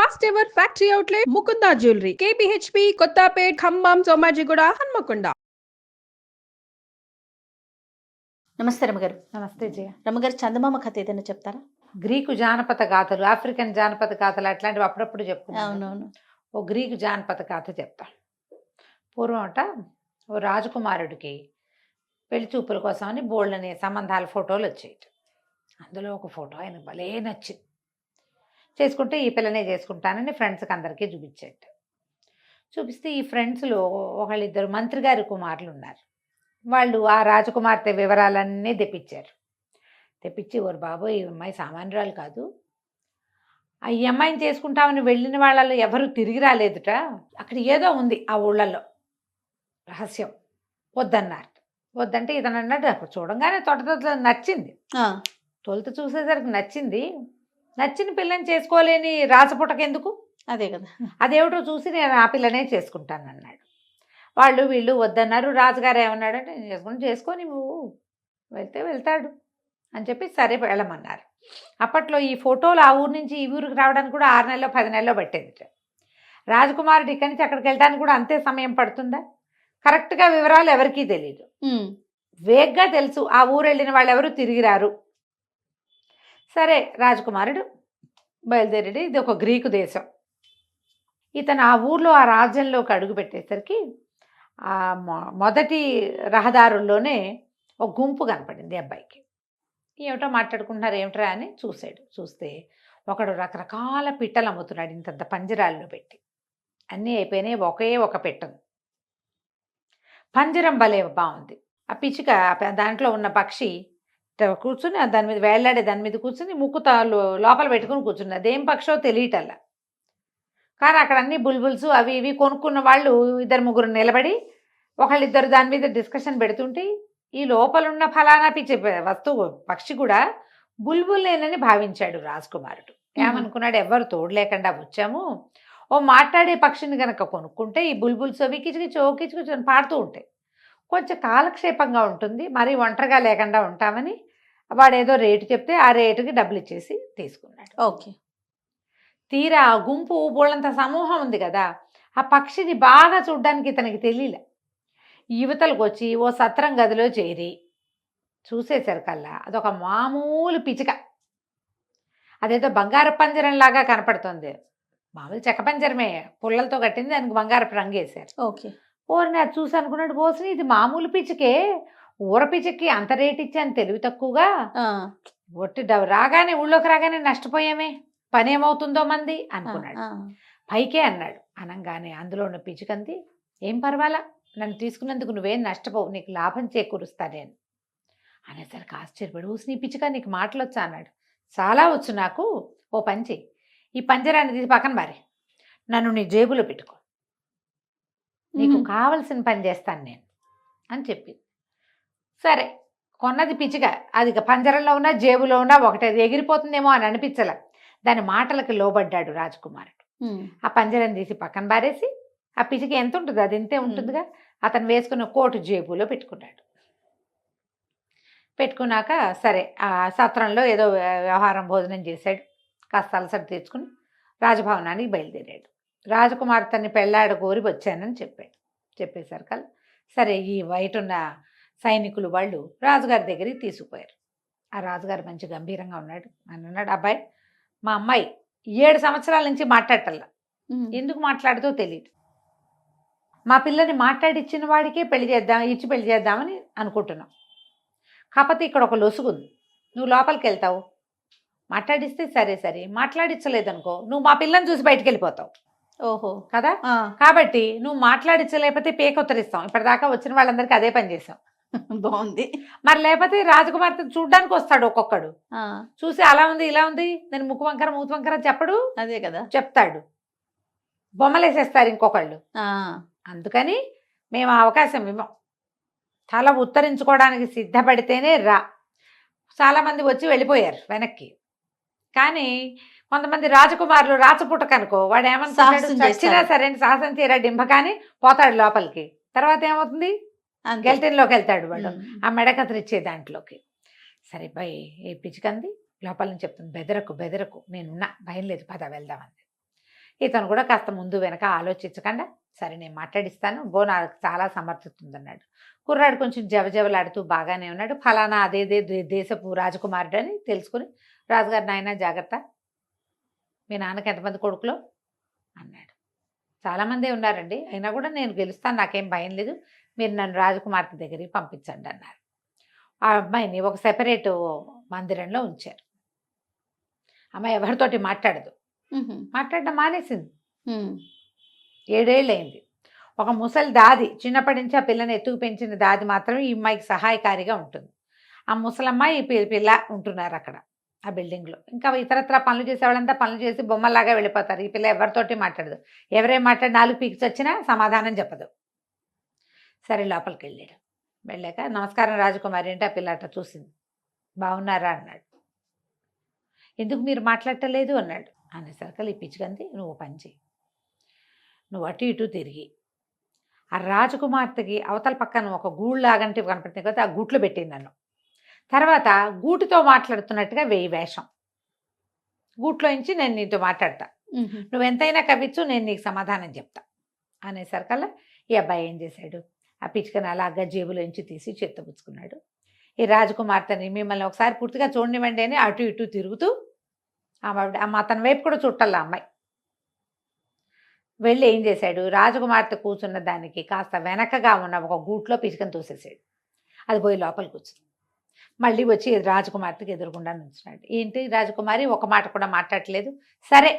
First ever factory outlet Mukunda jewellery KPHB Kothapet Khammam Somajiguda Hanmakonda. నమస్తే రమగారు. నమస్తే జయ. రమగారు, చందమామ కథ ఏదైనా చెప్తారా? గ్రీకు జానపద గాథలు, ఆఫ్రికన్ జానపద గాథలు అట్లాంటివి అప్పుడప్పుడు చెప్పుకున్నాను. అవునవును. ఓ గ్రీకు జానపద గాథ చెప్తా. పూర్వం ఓ రాజకుమారుడికి పెళ్లి చూపుల కోసమని బోల్డని సంబంధాల ఫోటోలు వచ్చాయి. అందులో ఒక ఫోటో ఆయన భలే నచ్చింది. చేసుకుంటే ఈ పిల్లనే చేసుకుంటానని ఫ్రెండ్స్కి అందరికీ చూపించేట. చూపిస్తే ఈ ఫ్రెండ్స్లో ఒకళ్ళిద్దరు మంత్రి గారి కుమారులు ఉన్నారు. వాళ్ళు ఆ రాజకుమార్తె వివరాలన్నీ తెప్పించారు. తెప్పించి ఓరు బాబు ఈ అమ్మాయి సామాన్యురాలు కాదు, ఈ అమ్మాయిని చేసుకుంటామని వెళ్ళిన వాళ్ళలో ఎవరు తిరిగి రాలేదుట, అక్కడ ఏదో ఉంది ఆ ఊళ్ళల్లో రహస్యం, వద్దన్నారు. వద్దంటే ఇతను అన్నాడు అప్పుడు చూడంగానే తొట నచ్చింది. తొలుత చూసేసరికి నచ్చింది. నచ్చిన పిల్లని చేసుకోలేని రాసపుటకెందుకు, అదే కదా, అదేమిటో చూసి నేను ఆ పిల్లనే చేసుకుంటాను అన్నాడు. వాళ్ళు వీళ్ళు వద్దన్నారు. రాజుగారు ఏమన్నాడంటే నేను చేసుకొని నువ్వు వెళ్తాడు అని చెప్పి సరే వెళ్ళమన్నారు. అప్పట్లో ఈ ఫోటోలు ఆ ఊరు నుంచి ఈ ఊరికి రావడానికి కూడా 6 నెలలో 10 నెలలో పట్టేది. రాజకుమారుడు ఇక్కడి నుంచి అక్కడికి వెళ్ళడానికి కూడా అంతే సమయం పడుతుందా? కరెక్ట్గా వివరాలు ఎవరికీ తెలియదు. వేగ్గా తెలుసు ఆ ఊరు వెళ్ళిన వాళ్ళు ఎవరు తిరిగి రారు. సరే రాజకుమారుడు బయలుదేరాడు. ఇది ఒక గ్రీకు దేశం. ఇతను ఆ ఊర్లో ఆ రాజ్యంలోకి అడుగు పెట్టేసరికి ఆ మొదటి రహదారుల్లోనే ఒక గుంపు కనపడింది అబ్బాయికి. ఏమిటో మాట్లాడుకుంటున్నారు ఏమిట్రా అని చూశాడు. చూస్తే ఒకడు రకరకాల పిట్టలు అమ్ముతున్నాడు, ఇంతంత పంజరాల్లో పెట్టి. అన్నీ అయిపోయినాయి, ఒకే ఒక పెట్టను. పంజరం భలే బాగుంది. ఆ పిచ్చుక దాంట్లో ఉన్న పక్షి కూర్చుని దాని మీద వేళ్లాడే దాని మీద కూర్చుని ముక్కు లోపల పెట్టుకుని కూర్చుంది. అదేం పక్షో తెలియటల్లా. కానీ అక్కడ అన్ని బుల్బుల్స్ అవి ఇవి కొనుక్కున్న వాళ్ళు 2-3 నిలబడి ఒకళ్ళిద్దరు దాని మీద డిస్కషన్ పెడుతుంటే ఈ లోపలున్న ఫలానా పిచ్చి వస్తువు పక్షి కూడా బుల్బుల్నేనని భావించాడు రాజకుమారుడు. ఏమనుకున్నాడు, ఎవరు తోడు లేకుండా వచ్చాము, ఓ మాట్లాడే పక్షిని కనుక కొనుక్కుంటే ఈ బుల్బుల్స్ అవి కిచుకిచు పాడుతూ ఉంటాయి, కొంచెం కాలక్షేపంగా ఉంటుంది, మరీ ఒంటరిగా లేకుండా ఉంటామని వాడు ఏదో రేటు చెప్తే ఆ రేటుకి డబ్బులు ఇచ్చేసి తీసుకున్నాడు. ఓకే. తీరా ఆ గుంపు బోళ్ళంత సమూహం ఉంది కదా, ఆ పక్షిని బాగా చూడ్డానికి ఇతనికి తెలియలే. యువతలకు వచ్చి ఓ సత్రం గదిలో చేరి చూసేసరికల్లా అదొక మామూలు పిచ్చుక. అదేదో బంగారు పంజరంలాగా కనపడుతుంది. మామూలు చెక్క పంజరమే, పుల్లలతో కట్టింది, దానికి బంగారపు రంగు వేశారు. ఓకే. ఓరిని అది చూసి అనుకున్నాడు, పోసి ఇది మామూలు పిచ్చికే, ఊర పిచ్చికి అంత రేటు ఇచ్చాను తెలివి తక్కువగా, ఒట్టి రాగానే ఊళ్ళోకి రాగానే నష్టపోయామే, పని ఏమవుతుందో మంది అనుకున్నాడు. పైకే అన్నాడు. అనంగానే అందులో ఉన్న పిచ్చికంది, ఏం పర్వాలా, నన్ను తీసుకున్నందుకు నువ్వేం నష్టపోవు, నీకు లాభం చేకూరుస్తా నేను అనేసరికి ఆశ్చర్యపడి, ఊసి నీ పిచ్చిక నీకు మాటలు వచ్చా అన్నాడు. చాలా వచ్చు నాకు, ఓ పంచి ఈ పంజరాన్ని తీసి పక్కన మారి నన్ను నీ జేబులో పెట్టుకో, నీకు కావలసిన పని చేస్తాను నేను అని చెప్పింది. సరే కొన్నది పిచ్చిగా, అది పంజరంలో ఉన్నా జేబులో ఉన్నా ఒకటే, అది ఎగిరిపోతుందేమో అని అనిపించలే. దాని మాటలకు లోబడ్డాడు రాజకుమారుడు. ఆ పంజరం తీసి పక్కన బారేసి ఆ పిచ్చిక ఎంత ఉంటుంది, అది ఇంతే ఉంటుందిగా, అతను వేసుకున్న కోటు జేబులో పెట్టుకున్నాడు. పెట్టుకున్నాక సరే ఆ సత్రంలో ఏదో వ్యవహారం భోజనం చేశాడు, కాస్త అలసట తీర్చుకుని రాజభవనానికి బయలుదేరాడు. రాజకుమార్తెని పెళ్ళాడ కోరి వచ్చానని చెప్పాడు. చెప్పేసరికల్లా సరే ఈ బయట ఉన్న సైనికులు వాళ్ళు రాజుగారి దగ్గరికి తీసుకుపోయారు. ఆ రాజుగారు మంచి గంభీరంగా ఉన్నాడు. అని అన్నాడు, అబ్బాయి మా అమ్మాయి 7 సంవత్సరాల నుంచి మాట్లాడటల్లా, ఎందుకు మాట్లాడుతో తెలియదు, మా పిల్లని మాట్లాడిచ్చిన వాడికే ఇచ్చి పెళ్లి చేద్దామని అనుకుంటున్నాం. కాకపోతే ఇక్కడ ఒక లొసుగుంది, నువ్వు లోపలికి వెళ్తావు, మాట్లాడిస్తే సరే మాట్లాడించలేదనుకో నువ్వు మా పిల్లని చూసి బయటికి వెళ్ళిపోతావు. ఓహో కదా, కాబట్టి నువ్వు మాట్లాడించలేకపోతే పేక ఉత్తరిస్తాం. ఇప్పటిదాకా వచ్చిన వాళ్ళందరికీ అదే పని చేసాం. బాగుంది. మరి లేకపోతే రాజకుమార్తె చూడ్డానికి వస్తాడు ఒక్కొక్కడు, చూసి అలా ఉంది ఇలా ఉంది, నేను ముక్కు వంకర మూతి వంకర చెప్పడు, అదే కదా చెప్తాడు, బొమ్మలేసేస్తారు ఇంకొకళ్ళు. అందుకని మేము ఆ అవకాశం ఇవ్వం, తల ఉత్తరించుకోవడానికి సిద్ధపడితేనే రా. చాలామంది వచ్చి వెళ్ళిపోయారు వెనక్కి. కానీ కొంతమంది రాజకుమారులు రాచపుటకనుకో వాడు ఏమంటాడు, చచ్చినా సరే సాహసం తీరా డింభకాని పోతాడు లోపలికి. తర్వాత ఏమవుతుంది, గెల్టెన్లోకి వెళ్తాడు వాడు, ఆ మెడకత్తిరిచ్చే దాంట్లోకి. సరే బై ఏ పిచ్చికంది లోపల నుంచి చెప్తుంది, బెదరకు నేనున్నా, భయం లేదు, పద వెళ్దామంది. ఇతను కూడా కాస్త ముందు వెనక ఆలోచించకుండా సరే నేను మాట్లాడిస్తాను, నాకు చాలా సమర్థత ఉందన్నాడు. కుర్రాడు కొంచెం జవజవలాడుతూ బాగానే ఉన్నాడు. ఫలానా అదేదే దేశపు రాజకుమారుడు అని తెలుసుకుని, రాజుగారు నాయన జాగ్రత్త, మీ నాన్నకి ఎంతమంది కొడుకులో అన్నాడు. చాలామందే ఉన్నారండి, అయినా కూడా నేను గెలుస్తాను, నాకేం భయం లేదు, మీరు నన్ను రాజకుమార్తె దగ్గరికి పంపించండి అన్నారు. ఆ అమ్మాయిని ఒక సెపరేట్ మందిరంలో ఉంచారు. అమ్మాయి ఎవరితోటి మాట్లాడదు, మాట్లాడడం మానేసింది. 7 ఏళ్ళు అయింది. ఒక ముసలి దాది, చిన్నప్పటి నుంచి ఆ పిల్లని ఎత్తుకు పెంచిన దాది మాత్రమే ఈ అమ్మాయికి సహాయకారిగా ఉంటుంది. ఆ ముసలమ్మాయి పిల్ల ఉంటున్నారు అక్కడ ఆ బిల్డింగ్లో. ఇంకా ఇతరత్ర పనులు చేసేవాళ్ళంతా పనులు చేసి బొమ్మలాగా వెళ్ళిపోతారు. ఈ పిల్ల ఎవరితోటి మాట్లాడదు, ఎవరేం మాట్లాడి 4 పీక్స్ వచ్చినా సమాధానం చెప్పదు. సరే లోపలికి వెళ్ళాడు. వెళ్ళాక నమస్కారం రాజకుమారి అంటే ఆ పిల్ల అట్లా చూసింది. బాగున్నారా అన్నాడు. ఎందుకు మీరు మాట్లాడటలేదు అన్నాడు. అనేసరికి ఈ పిచ్చికంది, నువ్వు పని చేయి, నువ్వు అటు ఇటు తిరిగి ఆ రాజకుమార్తెకి అవతల పక్కన ఒక గూళ్ళలాగంటే కనపడుతుంది కదా, ఆ గూట్లో పెట్టింది నన్ను. తర్వాత గూటితో మాట్లాడుతున్నట్టుగా వేయి వేషం, గూట్లో నుంచి నేను నీతో మాట్లాడతా, నువ్వు ఎంతైనా కవిచ్చు, నేను నీకు సమాధానం చెప్తా అనేసరికల్లా ఈ అబ్బాయి ఏం చేశాడు, ఆ పిచ్చుకని అలాగా జేబులోంచి తీసి చేత్తపుచ్చుకున్నాడు. ఈ రాజకుమార్తెని మిమ్మల్ని ఒకసారి పూర్తిగా చూడనివ్వండి అని అటు ఇటు తిరుగుతూ అతని వైపు కూడా చుట్టాల అమ్మాయి వెళ్ళి ఏం చేశాడు, రాజకుమార్తె కూర్చున్న దానికి కాస్త వెనకగా ఉన్న ఒక గూట్లో పిచ్చుకని తోసేసాడు. అది పోయి లోపలికి కూర్చుంది. మళ్ళీ వచ్చి రాజకుమార్తెకి ఎదురుకుండా నుంచున్నాడు. ఏంటి రాజకుమారి ఒక మాట కూడా మాట్లాడట్లేదు, సరే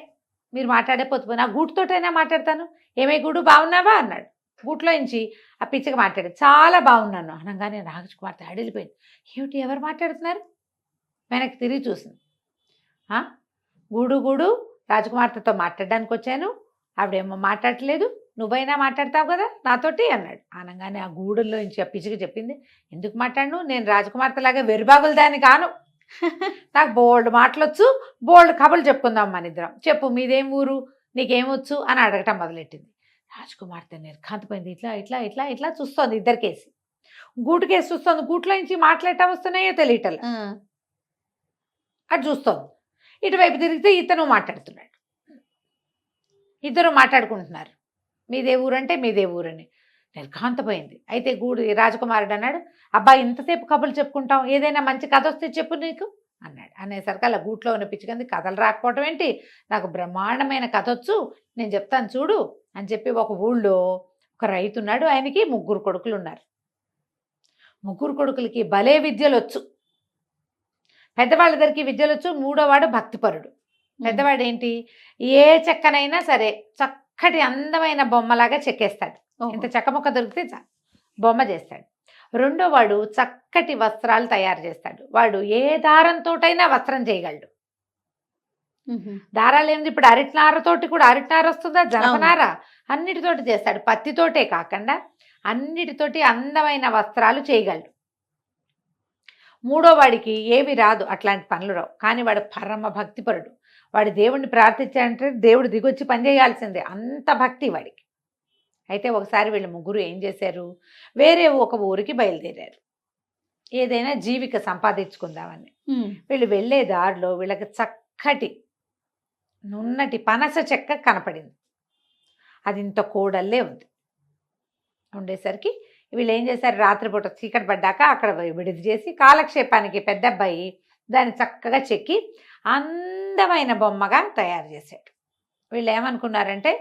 మీరు మాట్లాడేపోతే నా గూటుతోటైనా మాట్లాడతాను, ఏమే గూడు బాగున్నావా అన్నాడు. గూట్లో నుంచి ఆ పిచ్చిగా మాట్లాడాడు. చాలా బాగున్నాను అనగానే రాజకుమార్తె అడిలిపోయింది. ఏమిటి ఎవరు మాట్లాడుతున్నారు? వెనక్కి తిరిగి చూసింది. గూడు గూడు రాజకుమార్తెతో మాట్లాడడానికి వచ్చాను, ఆవిడేమో మాట్లాడట్లేదు, నువ్వైనా మాట్లాడతావు కదా నాతోటి అన్నాడు. అనగానే ఆ గూడుల్లో నుంచి ఆ పిచ్చిగా చెప్పింది, ఎందుకు మాట్లాడను, నేను రాజకుమార్తెలాగా వెరుబాగులు దాన్ని కాను, నాకు బోల్డ్ మాటలొచ్చు, బోల్డ్ కబుర్లు చెప్పుకుందాం మన ఇద్దరం, చెప్పు మీదేం ఊరు, నీకేమొచ్చు అని అడగటం మొదలెట్టింది. రాజకుమార్తె నిర్ఘాంతపోయింది. ఇట్లా ఇట్లా ఇట్లా ఇట్లా చూస్తోంది, ఇద్దరికేసి గూటుకేసి చూస్తోంది. గూట్లో నుంచి మాట్లాడటం వస్తున్నాయో తెలియటం అటు చూస్తోంది. ఇటువైపు తిరిగితే ఇతను మాట్లాడుతున్నాడు. ఇద్దరు మాట్లాడుకుంటున్నారు. మీదే ఊరంటే మీదే ఊరని. నిర్ఘాంతపోయింది. అయితే రాజకుమారుడు అన్నాడు, అబ్బాయి ఇంతసేపు కబుర్లు చెప్పుకుంటాం, ఏదైనా మంచి కథ వస్తే చెప్పు నీకు అన్నాడు. అనేసరికి అలా గూట్లో ఉన్న పిచ్చికంది, కథలు రాకపోవటం ఏంటి, నాకు బ్రహ్మాండమైన కథ వచ్చు, నేను చెప్తాను చూడు అని చెప్పి ఒక ఊళ్ళో ఒక రైతు ఉన్నాడు. ఆయనకి 3 కొడుకులు ఉన్నారు. 3 కొడుకులకి భలే విద్యలు వచ్చు. పెద్దవాళ్ళిద్దరికి విద్యలు వచ్చు. 3వ భక్తిపరుడు. పెద్దవాడు ఏంటి, ఏ చెక్కనైనా సరే చక్కటి అందమైన బొమ్మలాగా చెక్కేస్తాడు. ఇంత చెక్క ముక్క దొరికితే బొమ్మ చేస్తాడు. 2వవాడు చక్కటి వస్త్రాలు తయారు చేస్తాడు. వాడు ఏ దారంతోటైనా వస్త్రం చేయగలడు. దారాలు ఏంది, ఇప్పుడు అరటినారతోటి కూడా, అరటినార వస్తుందా, జనపనార, అన్నిటితోటి చేస్తాడు. పత్తితోటే కాకుండా అన్నిటితోటి అందమైన వస్త్రాలు చేయగలడు. 3వవాడికి ఏవి రాదు, అట్లాంటి పనులు రావు. కానీ వాడు పరమ భక్తిపరుడు. వాడు దేవుణ్ణి ప్రార్థించాలంటే దేవుడు దిగొచ్చి పనిచేయాల్సిందే, అంత భక్తి వాడికి. అయితే ఒకసారి వీళ్ళు 3 ఏం చేశారు, వేరే ఒక ఊరికి బయలుదేరారు, ఏదైనా జీవిక సంపాదించుకుందామని. వీళ్ళు వెళ్ళే దారిలో వీళ్ళకి చక్కటి నున్నటి పనస చెక్క కనపడింది. అది ఇంత కోడల్లే ఉంది. ఉండేసరికి వీళ్ళు ఏం చేశారు, రాత్రిపూట చీకటి పడ్డాక అక్కడ విడిది చేసి కాలక్షేపానికి పెద్ద అబ్బాయి దాన్ని చక్కగా చెక్కి అందమైన బొమ్మగా తయారు చేశాడు. వీళ్ళు ఏమనుకున్నారంటే,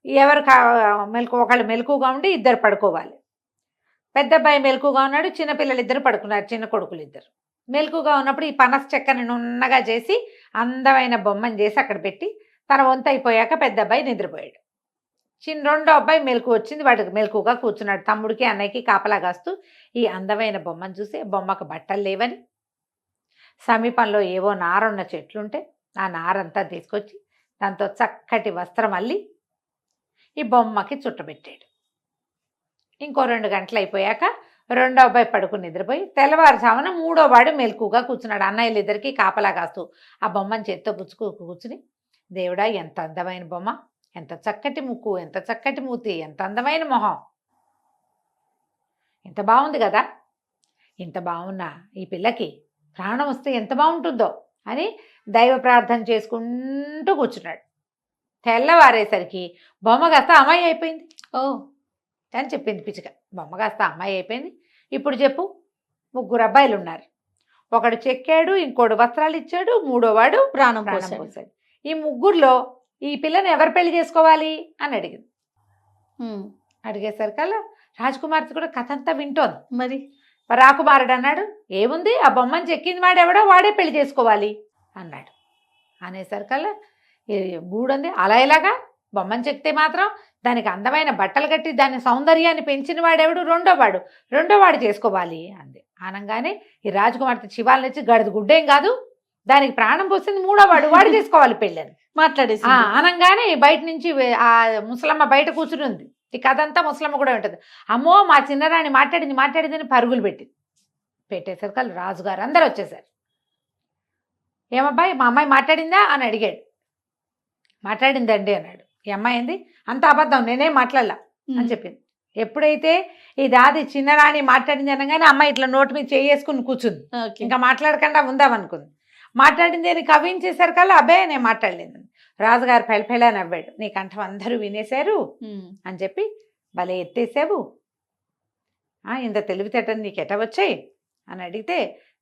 ఎవరు ఒకళ్ళు మెలకుగా ఉండి ఇద్దరు పడుకోవాలి. పెద్ద అబ్బాయి మెలకుగా ఉన్నాడు, చిన్నపిల్లలు ఇద్దరు పడుకున్నారు, చిన్న కొడుకులు ఇద్దరు. మెలకుగా ఉన్నప్పుడు ఈ పనస చెక్కని నున్నగా చేసి అందమైన బొమ్మను చేసి అక్కడ పెట్టి తన వంతు అయిపోయాక పెద్ద అబ్బాయి నిద్రపోయాడు. 2వ అబ్బాయి మెలకు వచ్చింది, వాడికి మెలకుగా కూర్చున్నాడు. తమ్ముడికి అన్నయ్యకి కాపలా కాస్తూ ఈ అందమైన బొమ్మను చూసి, బొమ్మకు బట్టలు లేవని, సమీపంలో ఏవో నారున్న చెట్లుంటే ఆ నారంతా తీసుకొచ్చి దాంతో చక్కటి వస్త్రం అల్లి ఈ బొమ్మకి చుట్టబెట్టాడు. ఇంకో 2 గంటలు అయిపోయాక 2వ అబ్బాయి పడుకుని నిద్రపోయి తెల్లవారుజామున 3వవాడు మెలకుగా కూర్చున్నాడు. అన్నయ్యలు ఇద్దరికి కాపలా కాస్తూ ఆ బొమ్మను చేత్తో కూర్చుని, దేవుడా ఎంత అందమైన బొమ్మ, ఎంత చక్కటి ముక్కు, ఎంత చక్కటి మూతి, ఎంత అందమైన మొహం, ఎంత బాగుంది కదా, ఇంత బాగున్నా ఈ పిల్లకి ప్రాణం వస్తే ఎంత బాగుంటుందో అని దైవ ప్రార్థన చేసుకుంటూ కూర్చున్నాడు. తెల్లవారేసరికి బొమ్మ కాస్త అమ్మాయి అయిపోయింది ఓ అని చెప్పింది పిచ్చుక. బొమ్మ కాస్త అమ్మాయి అయిపోయింది. ఇప్పుడు చెప్పు, 3 అబ్బాయిలు ఉన్నారు. ఒకడు చెక్కాడు, ఇంకోడు వస్త్రాలు ఇచ్చాడు, మూడోవాడు ప్రాణం ప్రాణం పోసాడు. పోసాడు. ఈ 3లో ఈ పిల్లని ఎవరు పెళ్లి చేసుకోవాలి అని అడిగింది. ఉమ్. అడిగేసరికల్లా రాజకుమార్తె కూడా కథ అంతా వింటోంది. మరి రాకుమారుడు అన్నాడు, ఏముంది, ఆ బొమ్మని చెక్కింది వాడెవడో వాడే పెళ్లి చేసుకోవాలి అన్నాడు. అనేసరికల్లా గూడుంది, అలా ఎలాగా, బొమ్మని చెక్కితే మాత్రం దానికి అందమైన బట్టలు కట్టి దాని సౌందర్యాన్ని పెంచిన వాడెవడు, రెండోవాడు చేసుకోవాలి అంది. అనగానే ఈ రాజకుమార్తె శివాలను వచ్చి గడదు గుడ్డేం కాదు, దానికి ప్రాణం పోసింది మూడోవాడు, వాడు చేసుకోవాలి పెళ్ళని మాట్లాడేసి అనగానే బయట నుంచి ఆ ముసలమ్మ బయట కూర్చుని ఉంది. ఈ కథ అంతా ముసలమ్మ కూడా ఉంటుంది. అమ్మో మా చిన్నరాణి మాట్లాడిందని పరుగులు పెట్టేసరికి రాజుగారు అందరు వచ్చేసారు. ఏమబ్బాయి, మా అమ్మాయి మాట్లాడిందా అని అడిగాడు. మాట్లాడిందండి అన్నాడు. ఈ అమ్మాయి ఏంది, అంత అబద్ధం, నేనేం మాట్లాడలా అని చెప్పింది. ఎప్పుడైతే ఈ దాది చిన్నరాణి మాట్లాడింది అనగానే అమ్మాయి ఇట్లా నోటి మీద చేసుకుని కూర్చుంది. ఇంకా మాట్లాడకుండా ఉందామనుకుంది. మాట్లాడింది అని కవించేసరికల్లా అబ్బాయి నేను మాట్లాడలేదు. రాజుగారు పెళ్ళ నవ్వాడు. నీ కంఠం అందరూ వినేశారు అని చెప్పి, భలే ఎత్తేసావు, ఇంత తెలివితేటలు నీకు ఎట వచ్చాయి అని అడిగితే,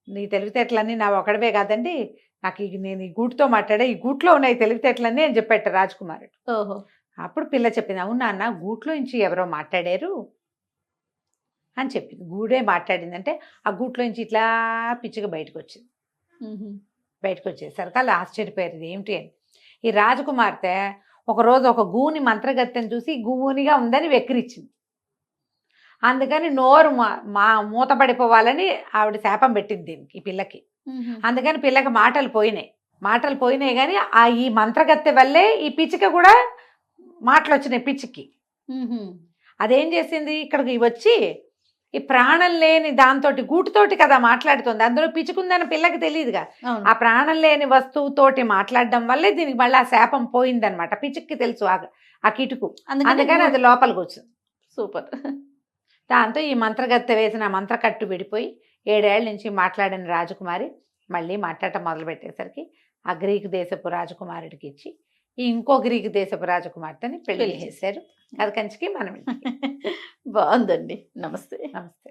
నీ తెలివితేటలన్నీ నా ఒకడవే కాదండి, నాకు నేను ఈ గూటుతో మాట్లాడే, ఈ గూట్లో ఉన్నాయి తెలివితేటలన్నీ అని చెప్పాట రాజకుమారుడు. ఓహో. అప్పుడు పిల్ల చెప్పింది, అవును నాన్న, గూట్లో నుంచి ఎవరో మాట్లాడారు అని చెప్పింది. గూడే మాట్లాడిందంటే ఆ గూట్లో నుంచి ఇట్లా పిచ్చిగా బయటకు వచ్చింది. బయటకు వచ్చేసరికి అలా ఆశ్చర్యపోయారు, ఏమిటి అని. ఈ రాజకుమార్తె ఒకరోజు ఒక గూని మంత్రగత్తెని చూసి గూనిగా ఉందని వెక్కిరిచ్చింది. అందుకని నోరు మూతపడిపోవాలని ఆవిడ శాపం పెట్టింది దీనికి, ఈ పిల్లకి. అందుకని పిల్లకి మాటలు పోయినాయి కానీ ఈ మంత్రగత్తె వల్లే ఈ పిచ్చిక కూడా మాటలు వచ్చినాయి పిచ్చికి. అదేం చేసింది, ఇక్కడికి వచ్చి ఈ ప్రాణం లేని దాంతో గూటుతోటి కదా మాట్లాడుతుంది, అందులో పిచ్చుకుందని పిల్లకి తెలియదుగా. ఆ ప్రాణం లేని వస్తువుతోటి మాట్లాడడం వల్లే దీనికి మళ్ళీ ఆ శాపం పోయిందనమాట. పిచ్చికి తెలుసు ఆ కిటుకు, అందుకని అది లోపలికి వచ్చింది. సూపర్. దాంతో ఈ మంత్రగత్తె వేసిన మంత్రకట్టు విడిపోయి 7 ఏళ్ల నుంచి మాట్లాడిన రాజకుమారి మళ్ళీ మాట్లాడటం మొదలుపెట్టేసరికి ఆ గ్రీకు దేశపు రాజకుమారుడికి ఇచ్చి ఇంకో గ్రీకు దేశపు రాజకుమార్తెని పెళ్లి చేశారు. అది కంచికి మనం బాగుందండి. నమస్తే. నమస్తే.